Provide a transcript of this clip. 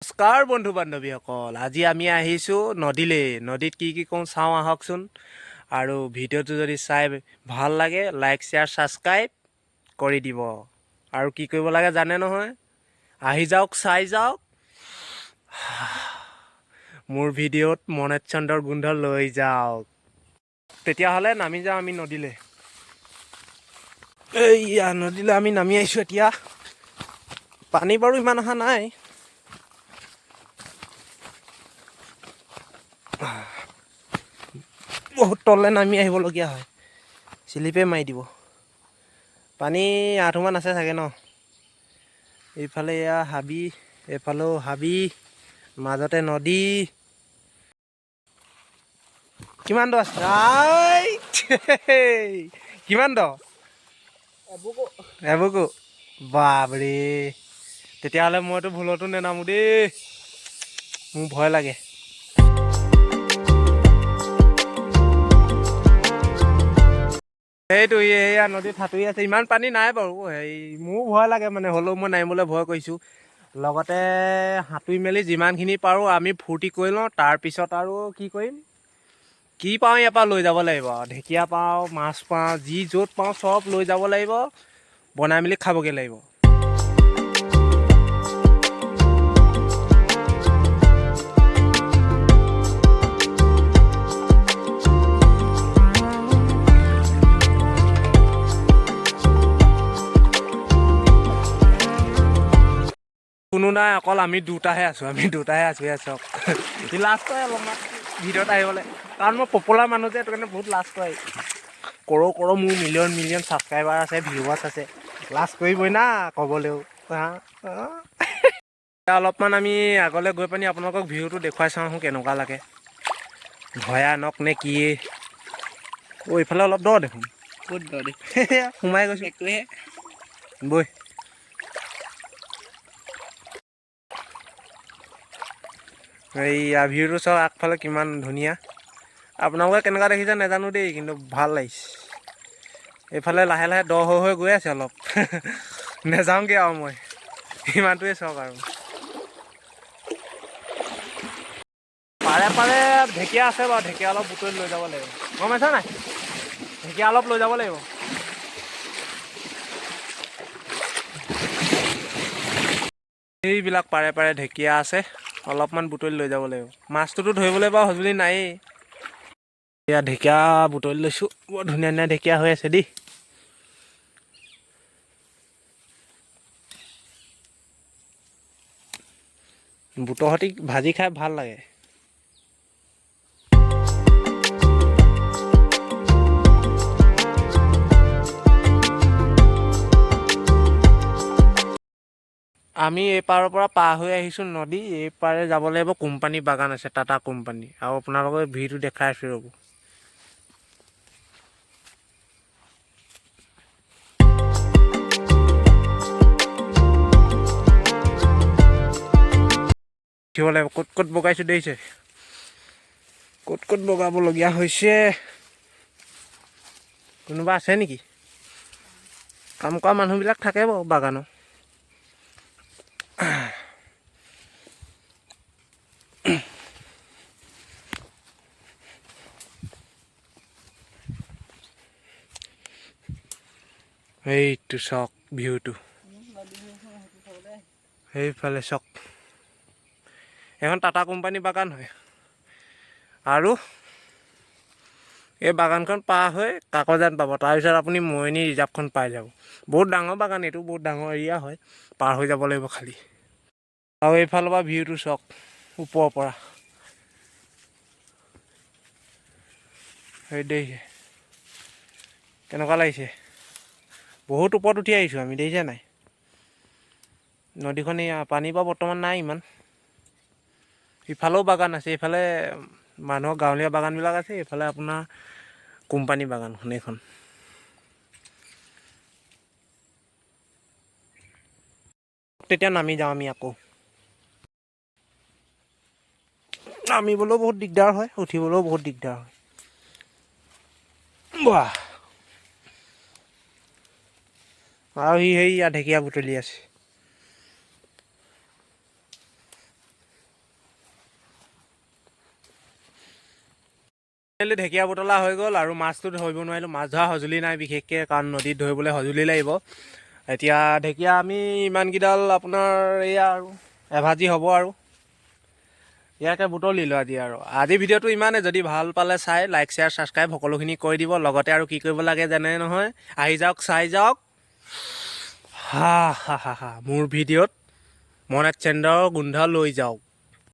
নমস্কাৰ বন্ধু বান্ধৱীসকল, আজি আমি আহিছোঁ নদীলৈ। নদীত কি কৰোঁ চাওঁ আহকচোন। আৰু ভিডিঅ'টো যদি চাই ভাল লাগে লাইক শ্বেয়াৰ ছাবস্ক্ৰাইব কৰি দিব। আৰু কি কৰিব লাগে জানে নহয়, আহি যাওক চাই যাওক। মোৰ ভিডিঅ'ত মনেট চন্দ্ৰৰ গোন্ধ লৈ যাওক। তেতিয়াহ'লে নামি যাওঁ আমি নদীলৈ। এইয়া নদীলৈ আমি নামি আহিছোঁ এতিয়া। পানী বাৰু ইমান অহা নাই। বহুত তললৈ নামি আহিবলগীয়া হয়, চিলিপে মাৰি দিব। পানী আঁঠুমান আছে চাগে ন। এইফালে এয়া হাবি, এইফালেও হাবি, মাজতে নদী। কিমান দ আছে? কিমান দ? এবুকু। বাপৰে, তেতিয়াহ'লে মইতো ভুলতো নেনামো দেই, মোৰ ভয় লাগে। সেইটো এয়া নদীত সাঁতুৰি আছে। ইমান পানী নাই বাৰু, হেৰি মোৰো ভয় লাগে মানে, হ'লেও মই নামিবলৈ ভয় কৰিছোঁ। লগতে সাঁতুৰি মেলি যিমানখিনি পাৰোঁ আমি ফূৰ্তি কৰি লওঁ। তাৰপিছত আৰু কি কৰিম, কি পাওঁ ইয়াৰ পৰা লৈ যাব লাগিব। ঢেকীয়া পাওঁ, মাছ পাওঁ, যি য'ত পাওঁ চব লৈ যাব লাগিব, বনাই মেলি খাবগৈ লাগিব। কোনো নাই, অকল আমি দুটাহে আছোঁ। চাওক সি লাজ কৰে অলপমান ভিডিঅ'ত আহিবলৈ, কাৰণ মই পপুলাৰ মানুহ যে, সেইটো কাৰণে বহুত লাজ কৰে। মোৰ মিলিয়ন ছাবস্ক্ৰাইবাৰ আছে, ভিউৱাৰ্ছ আছে, লাজ কৰিবই না ক'বলৈও। অলপমান আমি আগলৈ গৈ পানি আপোনালোকক ভিউটো দেখুৱাই চাওঁ কেনেকুৱা লাগে, ভয়ানক নে কি। এইফালে অলপ দ দেখোন, ক'ত দ দেখ সোমাই গৈছোঁ বৈ। এইয়া ভিউটো চাওক আগফালে কিমান ধুনীয়া। আপোনালোকে কেনেকুৱা দেখিছে নাজানো দেই, কিন্তু ভাল লাগিছে। এইফালে লাহে লাহে দ হৈ গৈ আছে অলপ। নেযাওঁগৈ আৰু মই, ইমানটোৱে চাওক আৰু। পাৰে পাৰে ঢেকীয়া আছে বাৰু, ঢেকীয়া অলপ বুটলি লৈ যাব লাগিব, গম পাইছা নাই? ঢেকীয়া অলপ লৈ যাব লাগিব। এইবিলাক পাৰে পাৰে ঢেকীয়া আছে, অলপমান বুটলি লৈ যাব লাগিব। মাছটোতো ধৰিবলৈ বাৰু সঁজুলি নায়েই। এয়া ঢেকীয়া বুটলি লৈছোঁ, বৰ ধুনীয়া ধুনীয়া ঢেকীয়া হৈ আছে দেই। বুটৰ সৈতে ভাজি খাই ভাল লাগে। আমি এইপাৰৰ পৰা পাৰ হৈ আহিছোঁ নদী, এইপাৰে যাব লাগিব কোম্পানী বাগান আছে, টাটা কোম্পানী। আৰু আপোনালোকৰ ভিউটো দেখাই আছোঁ ৰ'ব। দেখিব লাগিব ক'ত ক'ত বগাইছোঁ দেখিছে, ক'ত ক'ত বগাবলগীয়া হৈছে। কোনোবা আছে নেকি? কাম কৰা মানুহবিলাক থাকে বাৰু বাগানত। সেইটো চাওক ভিউটো, সেইফালে চাওক, এখন টাটা কোম্পানী বাগান হয়। আৰু এই বাগানখন পাৰ হৈ কাকজান পাব, তাৰপিছত আপুনি মৰিনী ৰিজাৰ্ভখন পাই যাব। বহুত ডাঙৰ বাগান, এইটো বহুত ডাঙৰ এৰিয়া হয়, পাৰ হৈ যাব লাগিব খালি। আৰু এইফালৰ পৰা ভিউটো চাওক ওপৰৰ পৰা, সেই দেখিছে কেনেকুৱা লাগিছে। বহুত ওপৰত উঠি আহিছোঁ আমি, দেখিছে নাই? নদীখন পানী বাৰু বৰ্তমান নাই ইমান। ইফালেও বাগান আছে, এইফালে মানুহৰ গাঁৱলীয়া বাগানবিলাক আছে, এইফালে আপোনাৰ কোম্পানী বাগানখন এইখন। তেতিয়া নামি যাওঁ আমি আকৌ। নামিবলৈও বহুত দিগদাৰ হয়, উঠিবলৈও বহুত দিগদাৰ হয়। বাহ, আৰু সেইয়া ঢেকীয়া বুটলি আছে। ঢেকীয়া বুটলা হৈ গ'ল আৰু মাছটো ধৰিব নোৱাৰিলোঁ, মাছ ধৰা সঁজুলি নাই বিশেষকৈ, কাৰণ নদীত ধৰিবলৈ সঁজুলি লাগিব। এতিয়া ঢেকীয়া আমি ইমানকেইডাল আপোনাৰ এয়া আৰু এভাজি হ'ব আৰু ইয়াকে বুটলিলোঁ আজি ভিডিঅ'টো ইমানেই। যদি ভাল পালে চাই লাইক শ্বেয়াৰ ছাবস্ক্ৰাইব সকলোখিনি কৰি দিব। লগতে আৰু কি কৰিব লাগে জানে নহয়, আহি যাওক চাই যাওক। হা হা হা হা মোৰ ভিডিঅ'ত মনত চেণ্ডাৰৰ গোন্ধ লৈ যাওক।